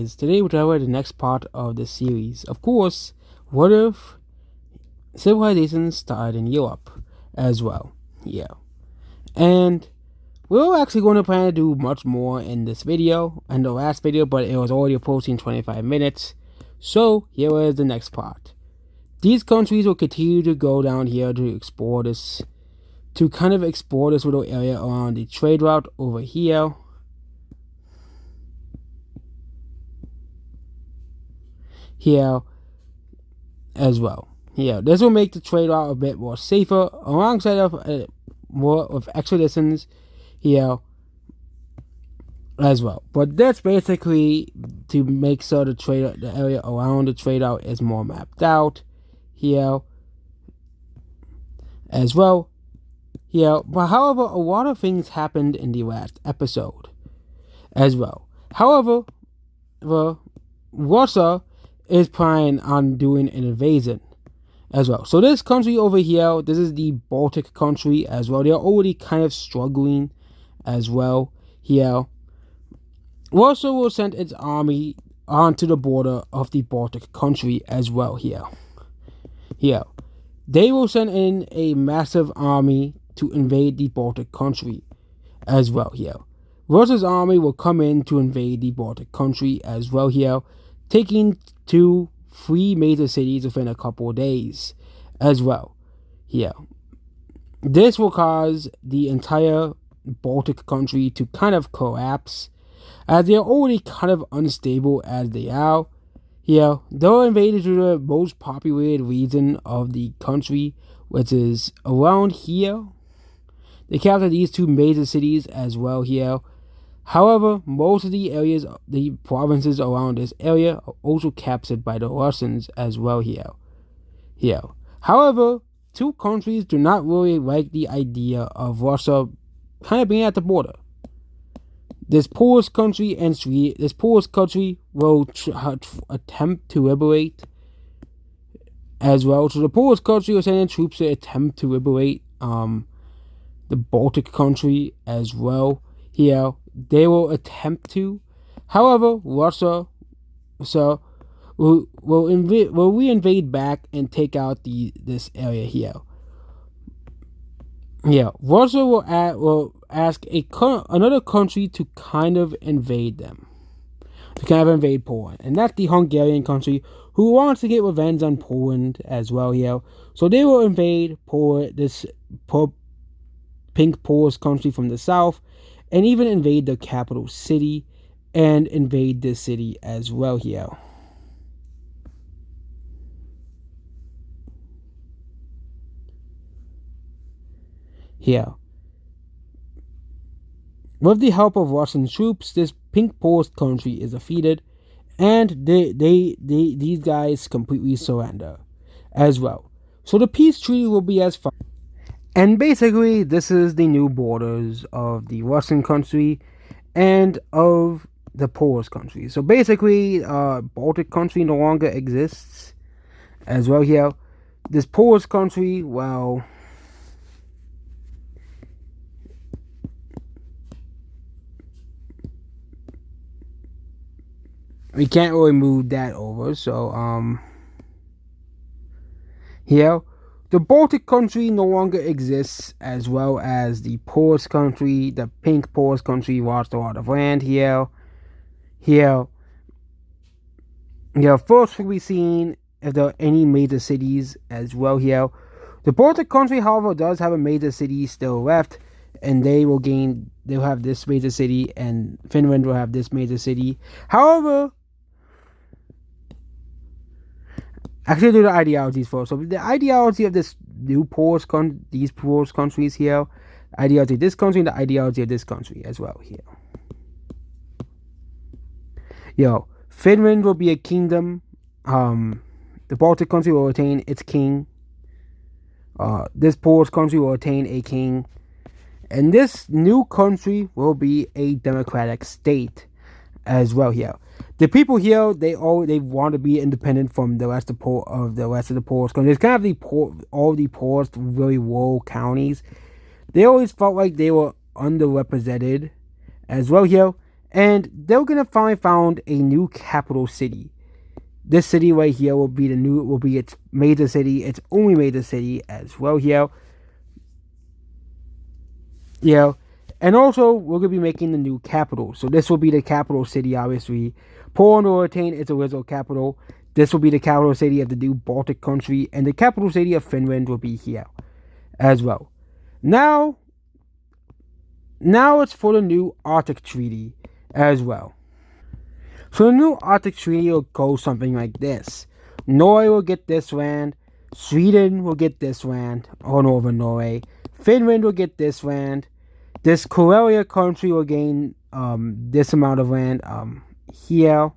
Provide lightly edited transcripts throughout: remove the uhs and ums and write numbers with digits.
Today we'll cover the next part of the series. Of course, what if civilization started in Europe as well? Yeah. And we're actually going to plan to do much more in this video and the last video, but it was already approaching 25 minutes. So here is the next part. These countries will continue to go down here to explore this, to kind of explore this little area around the trade route over here. Here as well. Here, this will make the trade route a bit more safer alongside of more of expeditions here as well. But that's basically to make sure the area around the trade route is more mapped out here as well. Here, but however, a lot of things happened in the last episode as well. However, Russia is planning on doing an invasion as well. So this country over here, this is the Baltic country as well. They're already kind of struggling as well here. Russia will send its army onto the border of the Baltic country as well here. Here, they will send in a massive army to invade the Baltic country as well here. Russia's army will come in to invade the Baltic country as well here, taking 2-3 major cities within a couple of days as well here. This will cause the entire Baltic country to kind of collapse, as they are already kind of unstable as they are here. They'll invade into the most populated region of the country, which is around here. They capture these 2 major cities as well here. However, most of the areas, the provinces around this area are also captured by the Russians as well here. However, 2 countries do not really like the idea of Russia kind of being at the border. This Polish country and Sweden, this Polish country will attempt to liberate as well. So the Polish country will send in troops to attempt to liberate the Baltic country as well here. They will attempt to. However, Russia will re-invade back and take out this area here. Yeah, Russia will ask another country to kind of invade them, to kind of invade Poland, and that's the Hungarian country, who wants to get revenge on Poland as well here. So they will invade Poland, this pink Polish country from the south, and even invade the capital city and invade this city as well here. Here, with the help of Russian troops, this pink Polish country is defeated, and these guys completely surrender as well. So the peace treaty will be as follows. And basically, this is the new borders of the Russian country and of the Polish country. So basically, Baltic country no longer exists as well here. This Polish country, well, we can't really move that over. So, here, the Baltic country no longer exists, as well as the Polish country. The pink Polish country lost a lot of land here. First we'll be seeing if there are any major cities as well here. The Baltic country, however, does have a major city still left, and they'll have this major city, and Finland will have this major city. However, actually, do the ideologies first. So the ideology of these Polish countries here, ideology of this country, and the ideology of this country as well here. Finland will be a kingdom. The Baltic country will retain its king. This Polish country will retain a king, and this new country will be a democratic state as well here. The people here, they want to be independent from the rest of the Polish countries. It's kind of all the poorest, really rural counties. They always felt like they were underrepresented as well here, and they're gonna finally found a new capital city. This city right here will be its major city, its only major city as well here. You know, and also we're gonna be making the new capital. So this will be the capital city, obviously. Poland will retain its original capital. This will be the capital city of the new Baltic country, and the capital city of Finland will be here as well. Now, now it's for the new Arctic Treaty as well. So the new Arctic Treaty will go something like this: Norway will get this land, Sweden will get this land, all over Norway. Finland will get this land. This Karelia country will gain this amount of land here,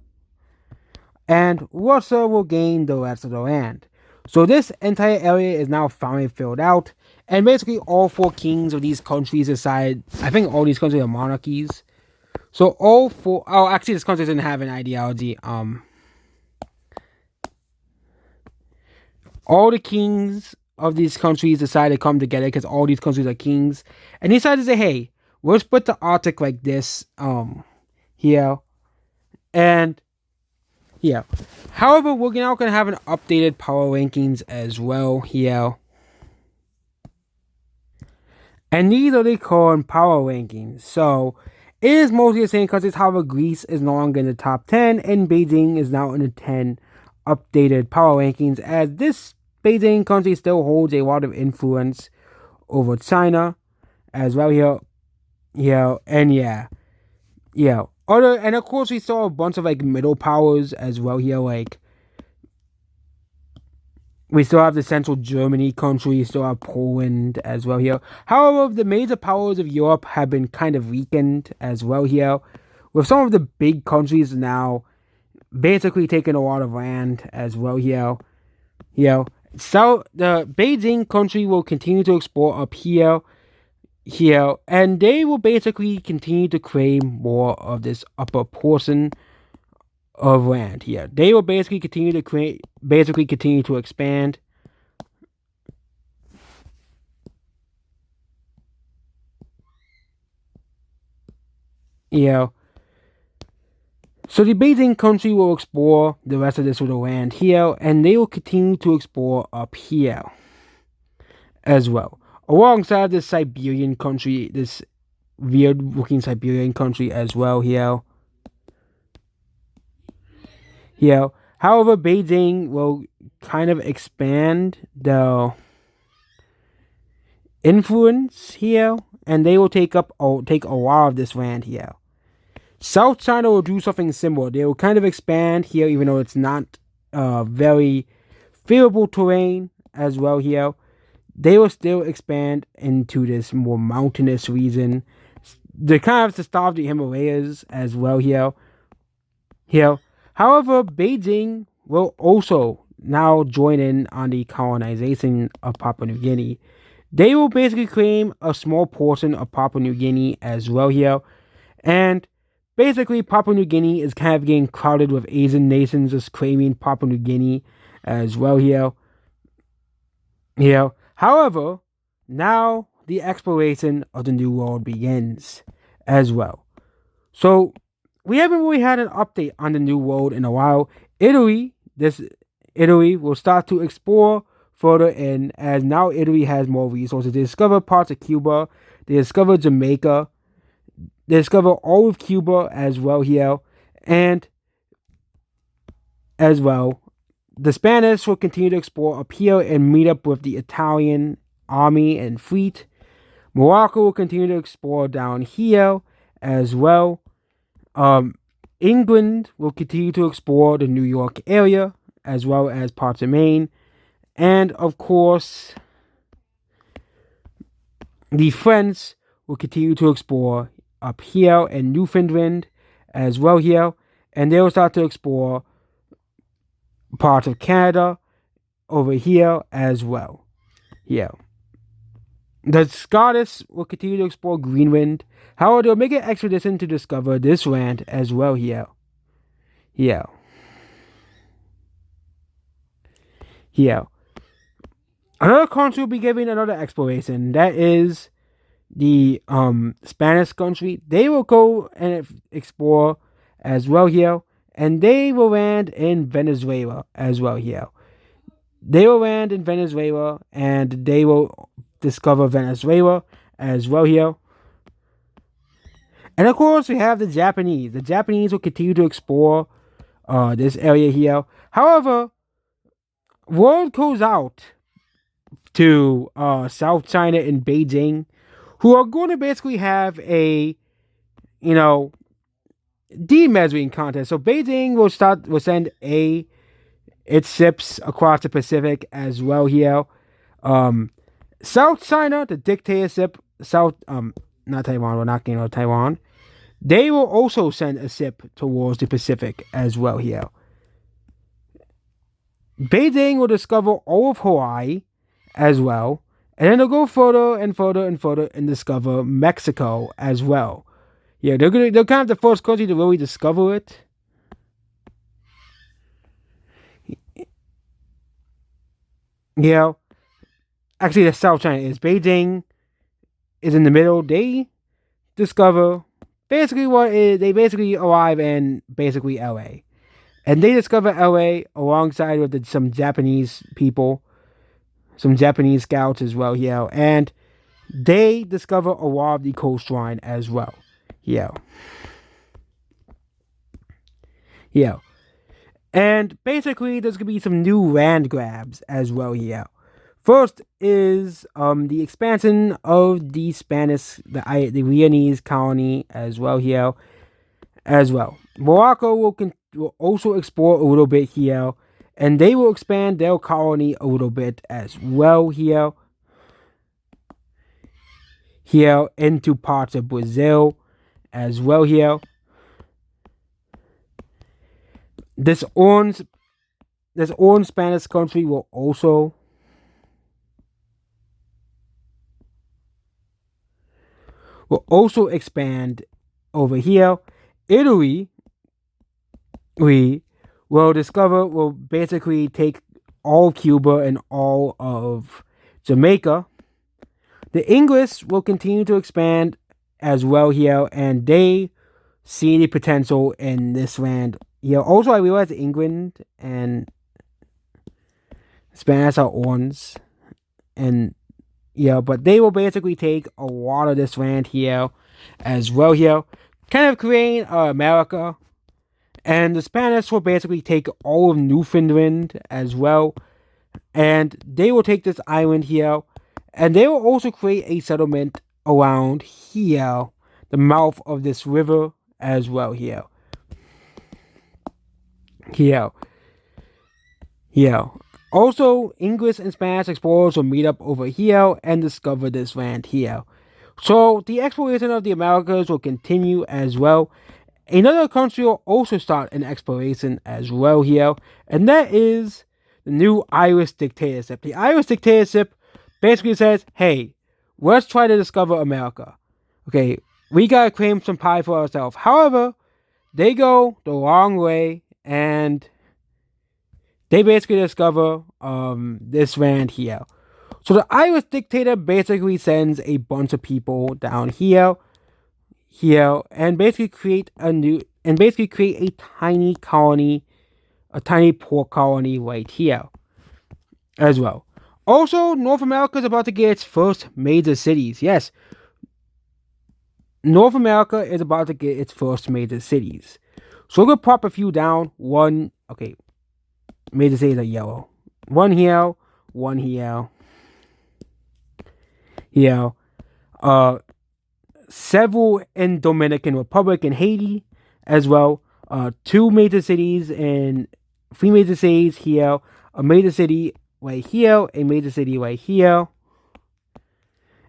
and Russia will gain the rest of the land. So this entire area is now finally filled out, and basically all four kings of these countries decide. I think all these countries are monarchies. So all four. Oh, actually, this country doesn't have an ideology. All the kings of these countries decided to come together because all these countries are kings, and they decided to say, "Hey, we'll split the Arctic like this, here, and yeah." However, we're now gonna have an updated power rankings as well here, and these are the current power rankings. So it is mostly the same countries. However, Greece is no longer in the top 10, and Beijing is now in the 10 updated power rankings, as this Beijing country still holds a lot of influence over China as well here. And yeah. Other and of course we saw a bunch of like middle powers as well here. Like we still have the central Germany country, we still have Poland as well here. However, the major powers of Europe have been kind of weakened as well here, with some of the big countries now basically taking a lot of land as well here. So the Beijing country will continue to explore up here, and they will basically continue to claim more of this upper portion of land here. They will basically continue to expand. You know, so the Beijing country will explore the rest of this little land here, and they will continue to explore up here as well, alongside this Siberian country, this weird-looking Siberian country as well here. However, Beijing will kind of expand the influence here, and they will take a lot of this land here. South China will do something similar. They will kind of expand here, even though it's not very favorable terrain as well here. They will still expand into this more mountainous region. They kind of have to stop the Himalayas as well here. However, Beijing will also now join in on the colonization of Papua New Guinea. They will basically claim a small portion of Papua New Guinea as well here. And basically, Papua New Guinea is kind of getting crowded with Asian nations just claiming Papua New Guinea as well here. However, now the exploration of the New World begins as well. So we haven't really had an update on the New World in a while. Italy will start to explore further in, as now Italy has more resources. They discover parts of Cuba. They discover Jamaica. They discover all of Cuba as well here, and as well, the Spanish will continue to explore up here and meet up with the Italian army and fleet. Morocco will continue to explore down here as well. England will continue to explore the New York area as well as parts of Maine. And of course, the French will continue to explore up here in Newfoundland as well here. And they will start to explore parts of Canada over here as well. The Scottish will continue to explore Greenland. However, they'll make an expedition to discover this land as well here. Another country will be giving another exploration. That is the Spanish country, they will go and explore as well here, and they will land in Venezuela as well here. They will land in Venezuela, and they will discover Venezuela as well here. And of course, we have the Japanese. The Japanese will continue to explore this area here. However, word goes out to South China and Beijing, who are going to basically have a, you know, demeasuring contest. So Beijing will send its ships across the Pacific as well here. South China, the dictatorship, not Taiwan, we're not getting out of Taiwan. They will also send a ship towards the Pacific as well here. Beijing will discover all of Hawaii as well, and then they'll go further and further and further and discover Mexico as well. Yeah, they're kind of the first country to really discover it. Yeah, actually, the South China is. Beijing is in the middle. They discover basically they basically arrive in basically LA. And they discover LA alongside with some Japanese people, some Japanese scouts as well here. And they discover a lot of the coastline as well. Yeah. Yeah. And basically, there's going to be some new land grabs as well here. First is the expansion of the Spanish, the Viennese colony as well here, as well. Morocco will also explore a little bit here, and they will expand their colony a little bit as well here. Here into parts of Brazil as well here. This orange Spanish country will also expand over here. Italy, will basically take all of Cuba and all of Jamaica. The English will continue to expand as well here, and they see the potential in this land. Yeah, also I realize England and Spanish are ones, and yeah, but they will basically take a lot of this land here as well here, kind of creating America. And the Spanish will basically take all of Newfoundland as well, and they will take this island here, and they will also create a settlement around here, the mouth of this river as well here. Here. Also, English and Spanish explorers will meet up over here and discover this land here. So, the exploration of the Americas will continue as well. Another country will also start an exploration as well here, and that is the new Irish dictatorship. The Irish dictatorship basically says, hey, let's try to discover America. Okay, we gotta claim some pie for ourselves. However, they go the wrong way, and they basically discover this land here. So the Irish dictator basically sends a bunch of people down here, and basically create a tiny colony, a tiny port colony right here, as well. Also, North America is about to get its first major cities. Yes, North America is about to get its first major cities. So we're gonna pop a few down. Major cities are yellow. One here. Here. Several in Dominican Republic and Haiti as well. 3 major cities here. A major city right here. A major city right here.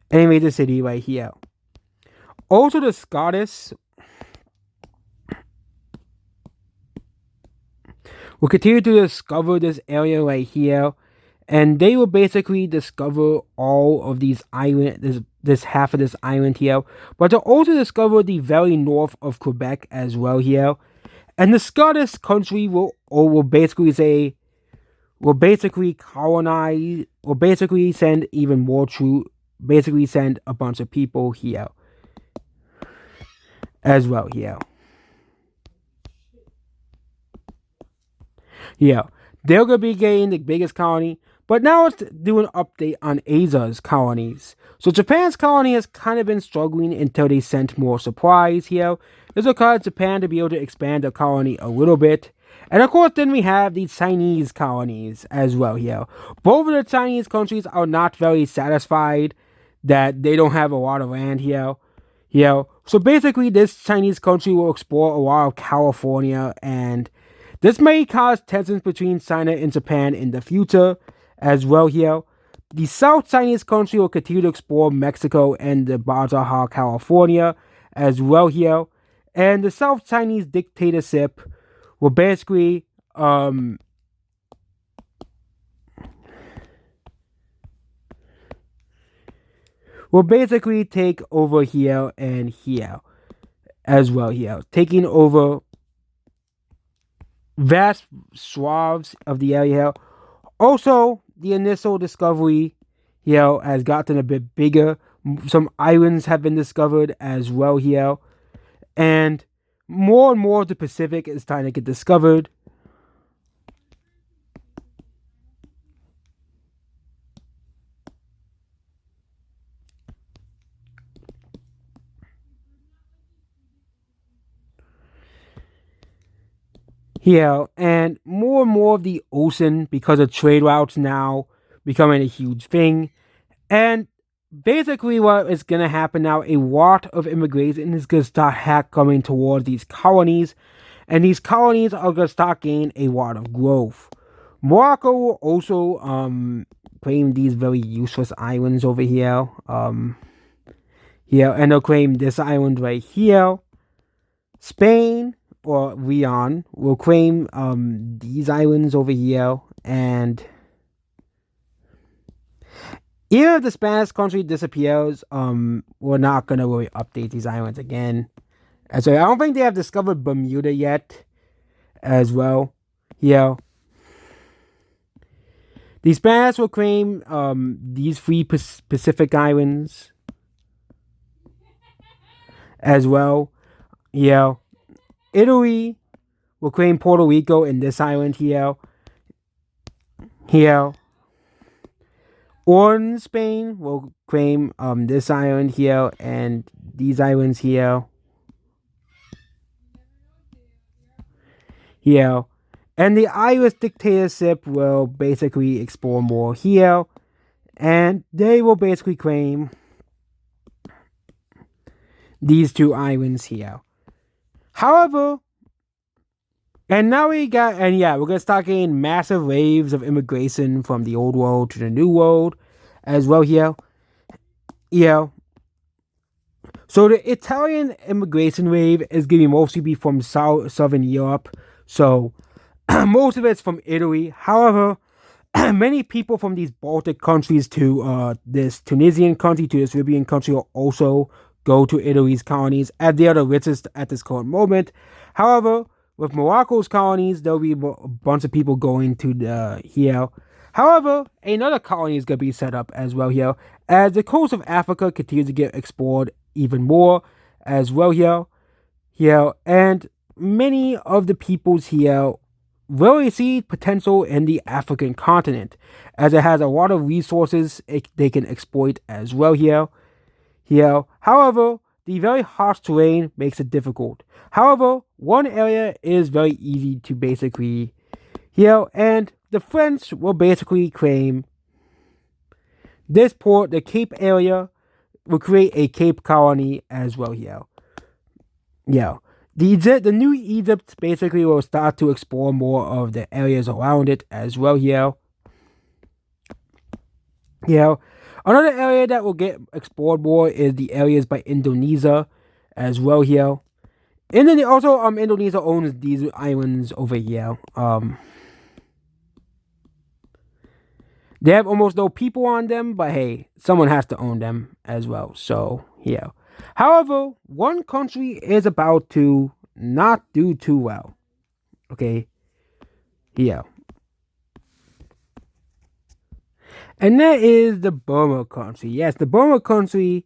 And a major city right here. Also, the Scottish will continue to discover this area right here, and they will basically discover all of these islands, this half of this island here, but they'll also discover the very north of Quebec as well here, and the Scottish country will basically colonize, will basically send even more basically send a bunch of people here as well here. Yeah, they're gonna be getting the biggest colony. But now let's do an update on Asia's colonies. So Japan's colony has kind of been struggling until they sent more supplies here. This will cause Japan to be able to expand their colony a little bit. And of course, then we have the Chinese colonies as well here. Both of the Chinese countries are not very satisfied that they don't have a lot of land here. So basically, this Chinese country will explore a lot of California, and this may cause tensions between China and Japan in the future as well here. The South Chinese country will continue to explore Mexico and the Baja California as well here. And the South Chinese dictatorship will basically take over here and here as well here, taking over vast swaths of the area here. Also, the initial discovery here has gotten a bit bigger. Some islands have been discovered as well here. And more of the Pacific is starting to get discovered. Here, and more of the ocean, because of trade routes now becoming a huge thing. And basically what is going to happen now, a lot of immigration is going to start coming towards these colonies, and these colonies are going to start gaining a lot of growth. Morocco will also claim these very useless islands over here. And they'll claim this island right here. Spain or Leon will claim these islands over here, and even if the Spanish country disappears, we're not gonna really update these islands again. And so I don't think they have discovered Bermuda yet as well. Yeah. The Spanish will claim these three Pacific islands as well. Yeah. Italy will claim Puerto Rico and this island here. Or Spain will claim this island here and these islands here. And the Irish dictatorship will basically explore more here. And they will basically claim these two islands here. However, we're gonna start getting massive waves of immigration from the old world to the new world as well here. So the Italian immigration wave is going to mostly be from Southern Europe. So most of it's from Italy. However, many people from these Baltic countries to this Tunisian country, to this Libyan country will also go to Italy's colonies, as they are the richest at this current moment. However, with Morocco's colonies, there'll be a bunch of people going to here. However, another colony is going to be set up as well here, as the coast of Africa continues to get explored even more as well here. And many of the peoples here really see potential in the African continent, as it has a lot of resources they can exploit as well here. However, the very harsh terrain makes it difficult. However, one area is very easy to basically and the French will basically claim this port, the Cape area, will create a Cape colony as well here. The new Egypt basically will start to explore more of the areas around it as well here. Another area that will get explored more is the areas by Indonesia as well here. And then also Indonesia owns these islands over here. They have almost no people on them, but hey, someone has to own them as well. So however, one country is about to not do too well. And that is the Burma country. Yes, the Burma country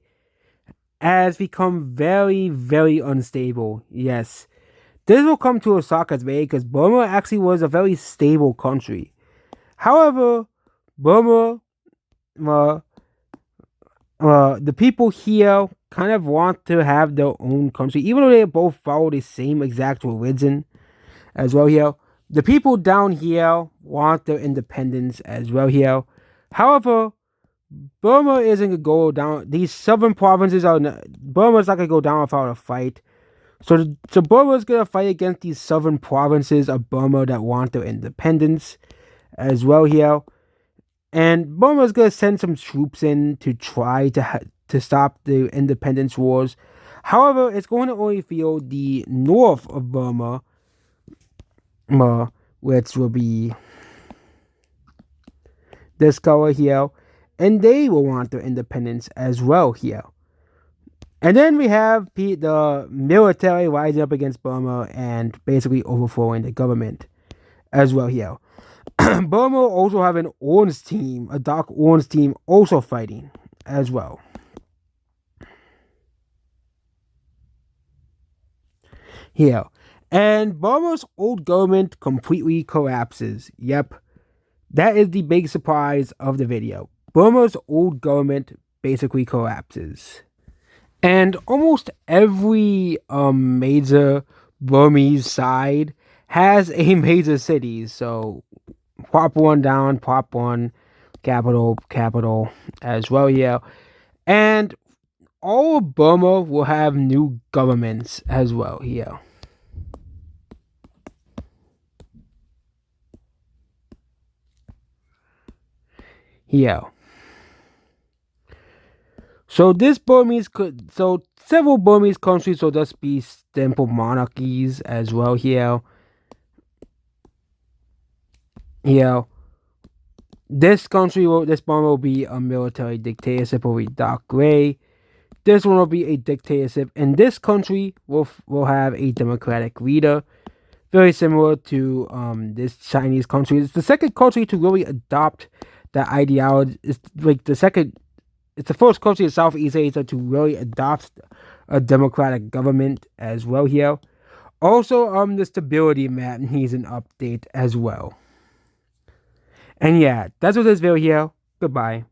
has become very, very unstable. Yes. This will come to Osaka's way because Burma actually was a very stable country. However, Burma, uh, the people here kind of want to have their own country, even though they both follow the same exact religion as well here. The people down here want their independence as well here. However, Burma isn't gonna go down. These southern provinces are Burma's not gonna go down without a fight. So Burma's gonna fight against these southern provinces of Burma that want their independence as well here. And Burma's gonna send some troops in to try to stop the independence wars. However, it's going to only feel the north of Burma, which will be this color here, and they will want their independence as well here. And then we have the military rising up against Burma and basically overthrowing the government as well here. Burma also have an orange team, a dark orange team also fighting as well. Here. And Burma's old government completely collapses. Yep. That is the big surprise of the video. Burma's old government basically collapses. And almost every major Burmese side has a major city. So pop one down, pop one, capital as well, yeah. And all of Burma will have new governments as well here. Here. So several Burmese countries will just be simple monarchies as well here. Here. This Burma will be a military dictatorship, will be dark gray. This one will be a dictatorship, and this country will have a democratic leader, very similar to this Chinese country. It's the second country to really adopt that ideology. It's like it's the first country in Southeast Asia to really adopt a democratic government as well here. Also, the stability map needs an update as well. And yeah, that's what this video here. Goodbye.